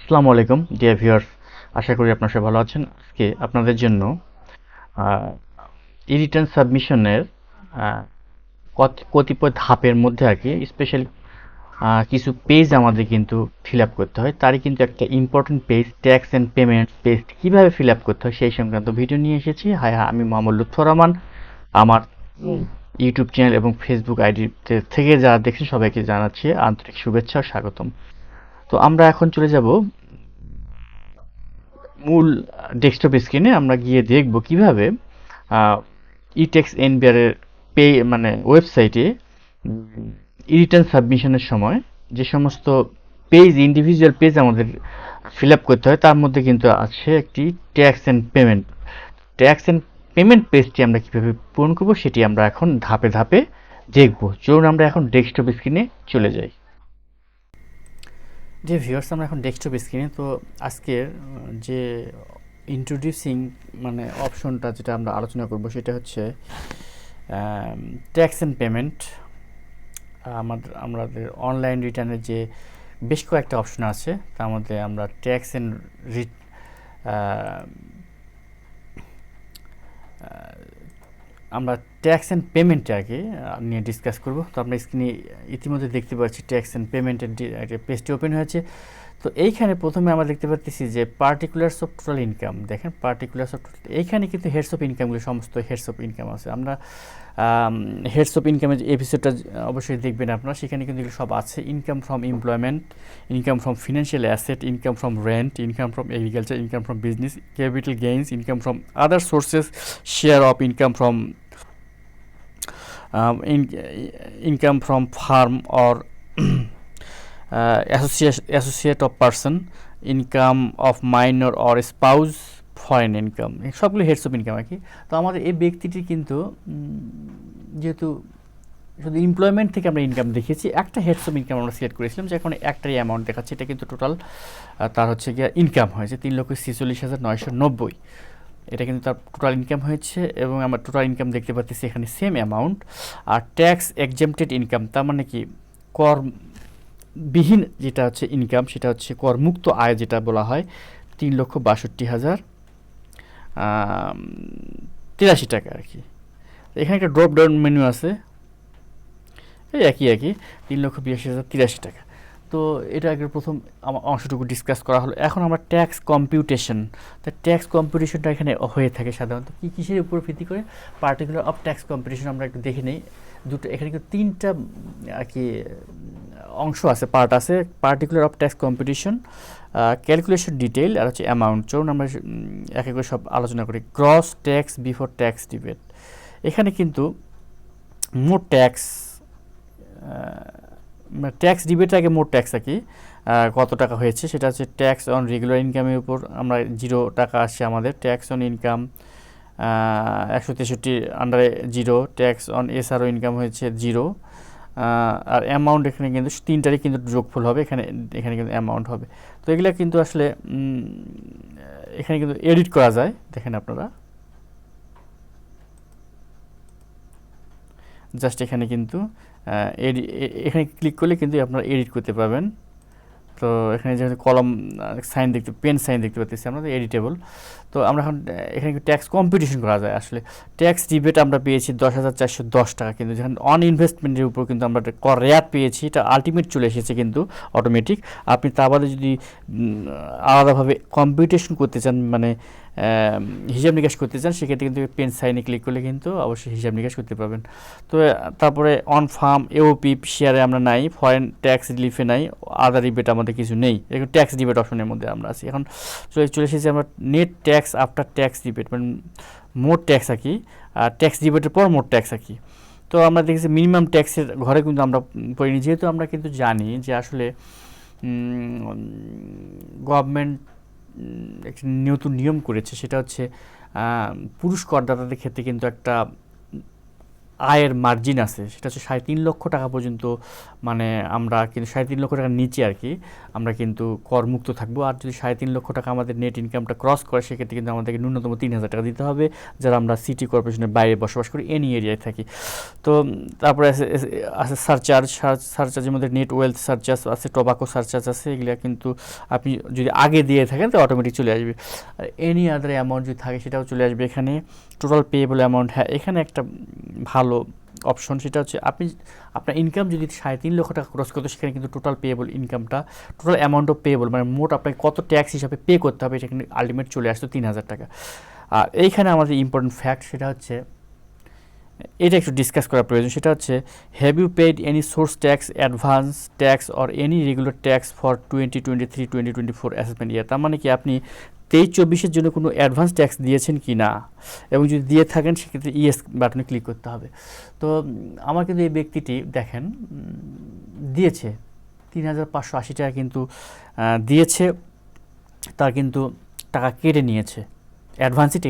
আসসালামু আলাইকুম dear viewers, আশা করি আপনারা সবাই ভালো আছেন। আজকে আপনাদের জন্য রিটার্ন সাবমিশনের কতিপয় ধাপের মধ্যে আর কি স্পেশালি কিছু পেজ আমাদের কিন্তু ফিল আপ করতে হয়। তারই কিন্তু একটা important page, tax and payments page কীভাবে ফিল আপ করতে হয় সেই সংক্রান্ত ভিডিও নিয়ে এসেছি। আমি মোহাম্মদ লুৎফর রহমান। আমার ইউটিউব চ্যানেল এবং ফেসবুক আইডি থেকে যারা দেখছেন সবাইকে জানাচ্ছি আন্তরিক শুভেচ্ছা ও স্বাগতম। তো আমরা এখন চলে যাব মূল ডেস্কটপ স্ক্রিনে। আমরা গিয়ে দেখব কিভাবে ইটেক্স এনবিআর মানে ওয়েবসাইটে রিটার্ন সাবমিশনের সময় যে সমস্ত ইন্ডিভিজুয়াল পেজ আমাদের ফিল আপ করতে হয় তার মধ্যে কিন্তু আছে একটি tax and payment. Tax and payment পেজটি আমরা কীভাবে পূরণ করব সেটি আমরা এখন ধাপে ধাপে দেখব। চলুন আমরা এখন ডেস্কটপ স্ক্রিনে চলে যাই। যে ভিউয়ার্স, আমরা এখন ডেস্কটপ স্ক্রিনে। তো আজকের যে ইন্ট্রোডিউসিং মানে অপশনটা যেটা আমরা আলোচনা করব সেটা হচ্ছে ট্যাক্স অ্যান্ড পেমেন্ট। আমাদের অনলাইন রিটার্নের যে বেশ কয়েকটা অপশন আছে তার মধ্যে আমরা ট্যাক্স অ্যান্ড পেমেন্টে আগে নিয়ে ডিসকাস করব। তো আমরা স্ক্রিনে ইতিমধ্যে দেখতে পাচ্ছি ট্যাক্স অ্যান্ড পেমেন্টের একটা পেজটি ওপেন হয়েছে। তো এইখানে প্রথমে আমরা দেখতে পাচ্ছি যে পার্টিকুলার্স অফ টোটাল ইনকাম। দেখেন পার্টিকুলার্স অফ টোটাল, এইখানে কিন্তু হেডস অফ ইনকামগুলো সমস্ত হেডস অফ ইনকাম আছে। আমরা হেডস অফ ইনকামের যে এপিসোডটা অবশ্যই দেখবেন আপনারা, সেখানে কিন্তু এগুলো সব আছে। Income from employment, income from financial asset, income from rent, income from agriculture, income from business, capital gains, income from other sources, share of income from income from farm or associate of person, income of minor or spouse, foreign income, সবগুলো heads of income আর কি। তো আমাদের এই ব্যক্তিটি কিন্তু যেহেতু শুধু employment থেকে আমরা ইনকাম দেখিয়েছি, একটা হেডস অফ ইনকাম আমরা সিলেক্ট করেছিলাম যে এখন একটাই অ্যামাউন্ট দেখাচ্ছে। এটা কিন্তু টোটাল তার হচ্ছে গিয়ে ইনকাম হয়েছে 3,46,990। এটা কিন্তু তার টোটাল ইনকাম হয়েছে এবং আমার টোটাল ইনকাম দেখতে পাচ্ছি এখানে সেম অ্যামাউন্ট। আর ট্যাক্স এক্সেম্পটেড ইনকাম তার মানে কি করবিহীন যেটা হচ্ছে ইনকাম, সেটা হচ্ছে করমুক্ত আয় যেটা বলা হয় 3,62,083 টাকা আর কি। এখানে একটা ড্রপ ডাউন মেনু আছে, এই একই 3,82,083 টাকা। তো এটা আগে প্রথম আমার অংশটুকু ডিসকাস করা হলো। এখন আমরা ট্যাক্স কম্পিউটেশন, তা ট্যাক্স কম্পিউটেশনটা এখানে হয়ে থাকে সাধারণত কিসের উপর ভিত্তি করে, পার্টিকুলার অফ ট্যাক্স কম্পিউটেশন আমরা একটু দেখে নিই। এখানে কিন্তু তিনটা আর কি অংশ আছে, পার্ট আছে। Particular of tax computation, calculation detail আর হচ্ছে অ্যামাউন্ট। চলুন আমরা এক এক করে সব আলোচনা করি। Gross tax before tax debate, এখানে কিন্তু মোট ট্যাক্স ডিবেট আগে মোট ট্যাক্স আর কি কত টাকা হয়েছে সেটা হচ্ছে ট্যাক্স অন রেগুলার ইনকামের উপর আমরা 0 টাকা আসছে আমাদের। ট্যাক্স অন ইনকাম 163 আন্ডারে 0, ট্যাক্স অন এসআরও ইনকাম হয়েছে 0। আর অ্যামাউন্ট এখানে কিন্তু তিনটারই কিন্তু যোগফল হবে, এখানে কিন্তু অ্যামাউন্ট হবে। তো এগুলো কিন্তু আসলে এখানে কিন্তু এডিট করা যায়, দেখেন আপনারা জাস্ট এখানে কিন্তু এখানে ক্লিক করলে কিন্তু আপনারা এডিট করতে পারবেন। তো এখানে যেহেতু কলম সাইন পেন সাইন দেখতে পাচ্ছি আমরা, এডিটেবল। তো আমরা এখন এখানে ট্যাক্স কম্পিটিশন করা যায়। আসলে ট্যাক্স রিবেট আমরা পেয়েছি 10,410 টাকা, কিন্তু যেখানে অন ইনভেস্টমেন্টের উপর কিন্তু আমরা রেয়াত পেয়েছি, এটা আলটিমেট চলে এসেছে কিন্তু অটোমেটিক। আপনি তা বাদে যদি আলাদাভাবে কম্পিউটেশন করতে চান, মানে হিসাব নিকাশ করতে চান, সেক্ষেত্রে কিন্তু পেন সাইনে ক্লিক করলে কিন্তু অবশ্যই হিসাব নিকাশ করতে পারবেন। তো তারপরে অন ফার্ম এওপি শেয়ারে আমরা নাই, ফরেন ট্যাক্স রিলিফে নাই, আদার রিবেট আমাদের কিছু নেই। এখন ট্যাক্স রিবেট অপশনের মধ্যে আমরা আছি। এখন চলে এসেছি আমরা net tax after tax rebate, মানে মোট ট্যাক্স আর কি, আর ট্যাক্স রিবেটের পর মোট ট্যাক্স আর কি। তো আমরা দেখেছি মিনিমাম ট্যাক্সের ঘরে কিন্তু আমরা পড়িনি, যেহেতু আমরা কিন্তু জানি যে আসলে গভর্নমেন্ট একটি নতুন নিয়ম করেছে, সেটা হচ্ছে পুরুষ করদাতাদের ক্ষেত্রে কিন্তু একটা আয়ের মার্জিন আছে সেটা হচ্ছে 3.5 লক্ষ টাকা পর্যন্ত, মানে আমরা কিন্তু 3.5 লক্ষ টাকার নিচে আর কি আমরা কিন্তু করমুক্ত থাকবো। আর যদি 3.5 লক্ষ টাকা আমাদের নেট ইনকামটা ক্রস করে সেক্ষেত্রে কিন্তু আমাদেরকে ন্যূনতম 3,000 টাকা দিতে হবে, যারা আমরা সিটি কর্পোরেশনের বাইরে বসবাস করি, এনি এরিয়ায় থাকি। তো তারপরে আছে সারচার্জের মধ্যে নেট ওয়েলথ সারচার্জ আছে, টোবাকো সারচার্জ আছে, এগুলো কিন্তু আপনি যদি আগে দিয়ে থাকেন তো অটোমেটিক চলে আসবে। আর এনি আদার অ্যামাউন্ট যদি থাকে সেটাও চলে আসবে এখানে। টোটাল পেয়েবল অ্যামাউন্ট, হ্যাঁ এখানে একটা ভালো অপশন, সেটা হচ্ছে আপনি আপনার ইনকাম যদি 3.5 লক্ষ টাকা খরচ করতো সেখানে কিন্তু টোটাল পেয়েবল ইনকামটা, টোটাল অ্যামাউন্ট অফ পেয়েবল মানে মোট আপনাকে কত ট্যাক্স হিসাবে পে করতে হবে সেখানে আলটিমেট চলে আসতো 3,000 টাকা। আর এইখানে আমাদের ইম্পর্টেন্ট ফ্যাক্ট সেটা হচ্ছে, এটা একটু ডিসকাস করা প্রয়োজন, সেটা হচ্ছে have you paid any source tax, advance tax or any regular tax for 2023-2024 assessment year. তার মানে কি আপনি 23-24 জন্য কোনো অ্যাডভান্স ট্যাক্স দিয়েছেন কি না, এবং যদি দিয়ে থাকেন সেক্ষেত্রে ইয়েস বাটনে ক্লিক করতে হবে। তো আমার কিন্তু এই ব্যক্তিটি দেখেন দিয়েছে 3,580 টাকা কিন্তু দিয়েছে, তার কিন্তু টাকা কেটে নিয়েছে, অ্যাডভান্সই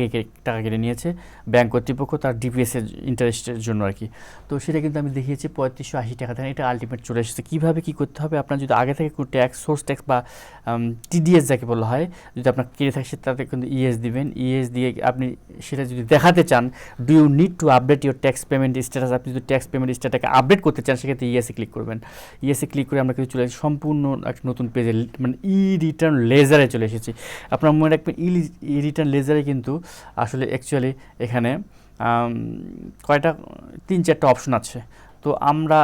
টাকা কেটে নিয়েছে ব্যাংক কর্তৃপক্ষ তার ডিপিএসের ইন্টারেস্টের জন্য আর কি। তো সেটা কিন্তু আমি দেখিয়েছি 3,580 টাকা দেন, এটা আলটিমেট চলে এসেছে। কীভাবে কী করতে হবে, আপনার যদি আগে থেকে কোনো ট্যাক্স, সোর্স ট্যাক্স বা টিডিএস যাকে বলা হয়, যদি আপনার কেটে থাকে তাতে কিন্তু ইএস দিবেন। ইএস দিয়ে আপনি সেটা যদি দেখাতে চান, do you need to update your tax payment status, আপনি যদি ট্যাক্স পেমেন্ট স্ট্যাটাসকে আপডেট করতে চান সেক্ষেত্রে ইএসএ ক্লিক করবেন। ইএসএ ক্লিক করে আমরা কিন্তু চলে আসি সম্পূর্ণ একটা নতুন পেজে, মানে ই রিটার্ন লেজারে চলে এসেছি। আপনার মনে রাখবেন ই রিটার্ন লেজারে কিন্তু আসলে অ্যাকচুয়ালি এখানে কয়টা 3-4টা অপশন আছে। তো আমরা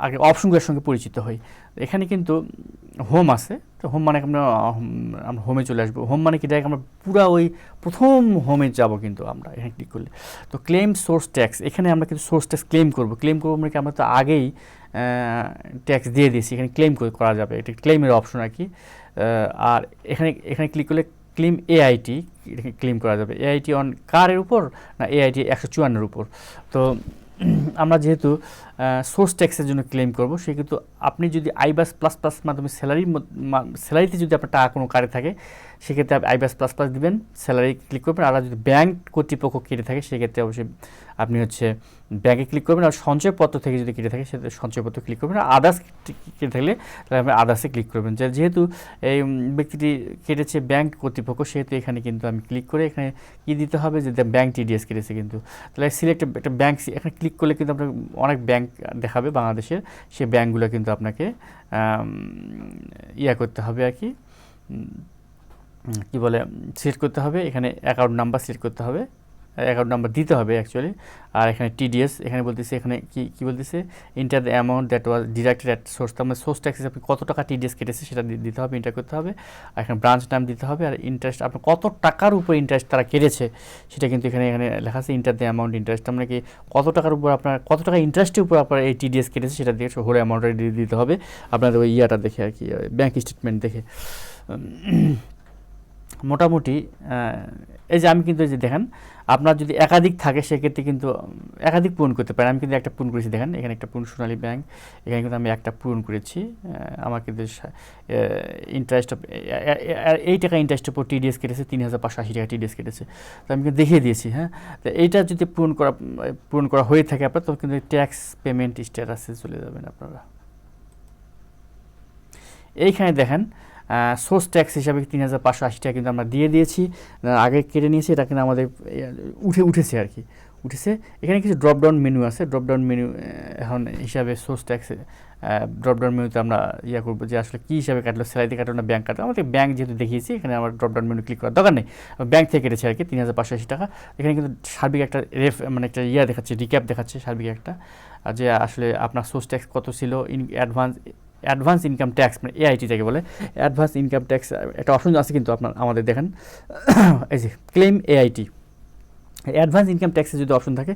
আগে অপশনগুলোর সঙ্গে পরিচিত হই। এখানে কিন্তু হোম আছে, তো হোম মানে আমরা হোমে চলে আসবো। হোম মানে কি, ডাইরেক্ট আমরা পুরা ওই প্রথম হোমে যাব কিন্তু আমরা এখানে ক্লিক করলে। তো ক্লেম সোর্স ট্যাক্স, এখানে আমরা কিন্তু সোর্স ট্যাক্স ক্লেম করবো মানে কি আমরা তো আগেই ট্যাক্স দিয়ে দিয়েছি, এখানে ক্লেম করা যাবে, এটা ক্লেমের অপশন আর কি। আর এখানে ক্লিক করলে ক্লেম এআইটি ক্লেম করা যাবে। এআইটি অন কারের উপর না এআইটি 154-এর উপর। তো আমরা যেহেতু সোর্স ট্যাক্সের জন্য ক্লেম করব, সেক্ষেত্রে আপনি যদি আইবাস প্লাস প্লাস মাধ্যমে স্যালারিতে যদি আপনার টাকা কোনো কারে থাকে সেক্ষেত্রে আপনি আইবাস প্লাস প্লাস দেবেন, স্যালারি ক্লিক করবেন। আর যদি ব্যাংক কর্তৃপক্ষ কেটে থাকে সেক্ষেত্রে অবশ্যই আপনি হচ্ছে ব্যাংকে ক্লিক করবেন। আর সঞ্চয়পত্র থেকে যদি কেটে থাকে সেক্ষেত্রে সঞ্চয়পত্র ক্লিক করবেন। আর আদার্স কেটে থাকলে তাহলে আপনি আদার্সে ক্লিক করবেন। যেহেতু এই ব্যক্তিটি কেটেছে ব্যাংক কর্তৃপক্ষ, সেহেতু এখানে কিন্তু আমি ক্লিক করে এখানে কী দিতে হবে যে ব্যাংক টিডিএস কেটেছে কিন্তু, তাহলে সিলেক্ট একটা ব্যাংক, এখানে ক্লিক করলে কিন্তু আপনার অনেক ব্যাংক দেখাবে বাংলাদেশের, সেই ব্যাংকগুলো কিন্তু আপনাকে করতে হবে আর কি, কী বলে সিলেক্ট করতে হবে। এখানে অ্যাকাউন্ট নাম্বার সিলেক্ট করতে হবে, অ্যাকাউন্ট নাম্বার দিতে হবে অ্যাকচুয়ালি। আর এখানে টিডিএস এখানে বলতেছে, এখানে কী বলতেছে, enter the amount that was deducted at source, তার মানে সোর্স ট্যাক্সে আপনি কত টাকা টিডিএস কেটেছে সেটা দিতে হবে, ইন্টার করতে হবে। আর এখানে ব্রাঞ্চ নাম দিতে হবে। আর ইন্টারেস্ট আপনার কত টাকার উপর ইন্টারেস্ট তারা কেটেছে সেটা কিন্তু এখানে লেখা আছে, ইন্টার দ্য অ্যামাউন্ট ইন্টারেস্ট, মানে কি কত টাকার উপর আপনার, কত টাকা ইন্টারেস্টের উপর আপনার এই টিডিএস কেটেছে সেটা দিয়ে হোল অ্যামাউন্টটা দিতে হবে আপনাদের ওই ইয়াটা দেখে আর কি, ব্যাঙ্ক স্টেটমেন্ট দেখে। মোটামুটি এই যে আমি কিন্তু এই যে দেখেন, আপনার যদি একাধিক থাকে সেক্ষেত্রে কিন্তু একাধিক পূরণ করতে পারেন। আমি কিন্তু একটা পূরণ করেছি, দেখেন এখানে একটা পূরণ সোনালী ব্যাংক, এখানে কিন্তু আমি একটা পূরণ করেছি। আমার কিন্তু ইন্টারেস্ট এই টাকা ইন্টারেস্টের উপর টিডিএস কেটেছে, 3,580 টাকা টিডিএস কেটেছে। তো আমি কিন্তু দেখিয়ে দিয়েছি। হ্যাঁ, তো এইটা যদি পূরণ করা হয়ে থাকে আপনার, তখন কিন্তু ট্যাক্স পেমেন্ট স্ট্যাটাসে চলে যাবেন আপনারা। এইখানে দেখেন সোর্স ট্যাক্স হিসাবে 3,580 টাকা কিন্তু আমরা দিয়ে দিয়েছি, আগে কেটে নিয়েছি, এটা কিন্তু আমাদের উঠেছে আর কি, উঠেছে। এখানে কিছু ড্রপডাউন মেনু আছে, ড্রপডাউন মেনু এখন হিসাবে সোর্স ট্যাক্স ড্রপডাউন মেনুতে আমরা করবো যে আসলে কী হিসাবে কাটলো, স্যালারিতে কাটলো না ব্যাংক কাটলো। আমাদের ব্যাংক যেহেতু দেখিয়েছি, এখানে আমার ড্রপডাউন মেনু ক্লিক করার দরকার নেই, ব্যাংক থেকে কেটেছে আর কি 3,580 টাকা। এখানে কিন্তু সার্বিক একটা মানে একটা দেখাচ্ছে, রিক্যাপ দেখাচ্ছে সার্বিক একটা, যে আসলে আপনার সোর্স ট্যাক্স কত ছিল, অ্যাডভান্স ইনকাম ট্যাক্স মানে এআইটি যাকে বলে, অ্যাডভান্স ইনকাম ট্যাক্স একটা অপশন আছে কিন্তু আমাদের দেখেন এই যে ক্লেম এআইটি, অ্যাডভান্স ইনকাম ট্যাক্সে যদি অপশন থাকে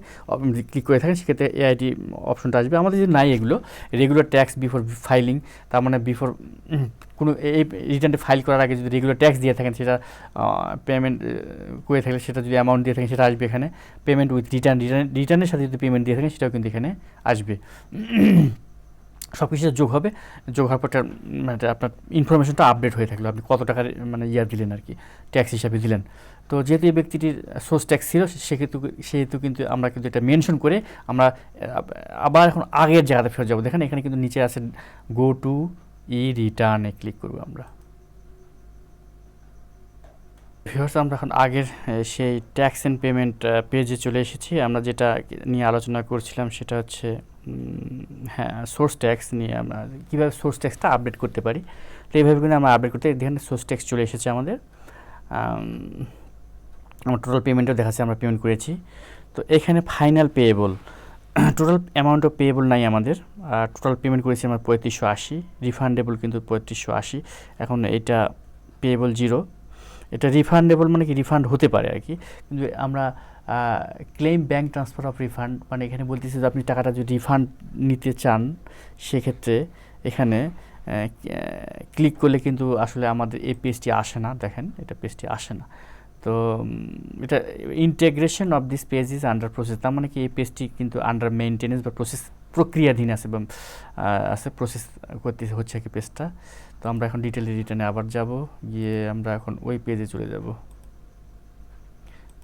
ক্লিক করে থাকেন সেক্ষেত্রে এআইটি অপশনটা আসবে। আমাদের যদি নাই এগুলো রেগুলার ট্যাক্স বিফোর ফাইলিং, তার মানে বিফোর কোনো এই রিটার্নটি ফাইল করার আগে যদি রেগুলার ট্যাক্স দিয়ে থাকেন, সেটা পেমেন্ট করে থাকলে সেটা যদি অ্যামাউন্ট দিয়ে থাকেন সেটা আসবে এখানে। পেমেন্ট উইথ রিটার্নের সাথে যদি পেমেন্ট দিয়ে থাকেন সেটাও কিন্তু এখানে আসবে। সব কিছু যোগ হবে, যোগ হওয়ার পর মানে আপনার ইনফরমেশনটা আপডেট হয়ে থাকলো, আপনি কত টাকার মানে দিলেন আর কি, ট্যাক্স হিসাবে দিলেন। তো যেহেতু এই ব্যক্তিটির সোর্স ট্যাক্স ছিল, সেহেতু কিন্তু আমরা কিন্তু এটা মেনশন করে আমরা আবার এখন আগের জায়গাতে ফেরত যাবো। দেখেন এখানে কিন্তু নিচে আছে গো টু ই রিটার্নে ক্লিক করবো আমরা। ভিউয়ার্স, আমরা এখন আগের সেই ট্যাক্স অ্যান্ড পেমেন্ট পেজে চলে এসেছি। আমরা যেটা নিয়ে আলোচনা করছিলাম সেটা হচ্ছে হ্যাঁ, সোর্স ট্যাক্স নিয়ে আমরা কীভাবে সোর্স ট্যাক্সটা আপডেট করতে পারি। তো এইভাবে কিন্তু আমরা আপডেট করতে, এখানে সোর্স ট্যাক্স চলে এসেছে আমাদের। আমার টোটাল পেমেন্টও দেখাচ্ছে আমরা পেমেন্ট করেছি। তো এখানে final payable, total amount of payable নাই আমাদের, টোটাল পেমেন্ট করেছি আমরা 3580, রিফান্ডেবল কিন্তু 3580। এখন এটা পেয়েবল 0, এটা রিফান্ডেবল মানে কি রিফান্ড হতে পারে আর কি, কিন্তু আমরা claim bank transfer of refund মানে এখানে বলতেছি যে আপনি টাকাটা যদি রিফান্ড নিতে চান সেক্ষেত্রে এখানে ক্লিক করলে কিন্তু আসলে আমাদের এই পেজটি আসে না। দেখেন এটা পেজটি আসে না। তো এটা integration of this page is under process, তার মানে কি এই পেজটি কিন্তু আন্ডার মেনটেনেন্স বা প্রক্রিয়াধীন আছে বা প্রসেস করতে হচ্ছে কি পেজটা। তো আমরা এখন ডিটেল রিটার্নে আবার যাব, গিয়ে আমরা এখন ওই পেজে চলে যাব,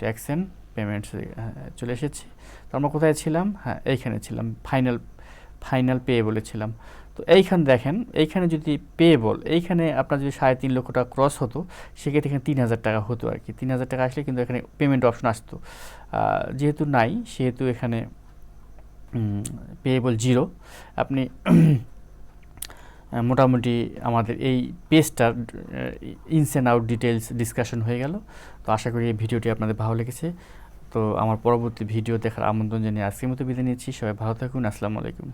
ট্যাক্স অ্যান্ড পেমেন্টস চলে এসেছি। তো আমরা কোথায় ছিলাম? হ্যাঁ, এইখানে ছিলাম, ফাইনাল পেয়েবলে ছিলাম। তো এইখানে দেখেন, এইখানে যদি পেয়েবল, এইখানে আপনার যদি 3.5 লক্ষ টাকা ক্রস হতো সেক্ষেত্রে এখানে 3000 টাকা হতো আর কি। 3000 টাকা আসলে কিন্তু এখানে পেমেন্ট অপশন আসতো। যেহেতু নাই সেহেতু এখানে পেয়েবল 0। আপনি মোটামুটি আমাদের এই পেজটার ins and out details discussion হয়ে গেল। তো আশা করি এই ভিডিওটি আপনাদের ভালো লেগেছে। তো আমার পরবর্তী ভিডিও দেখার আমন্ত্রণ জানিয়ে আজকের মতো বিদায় নিচ্ছি। সবাই ভালো থাকুন। আসসালামু আলাইকুম।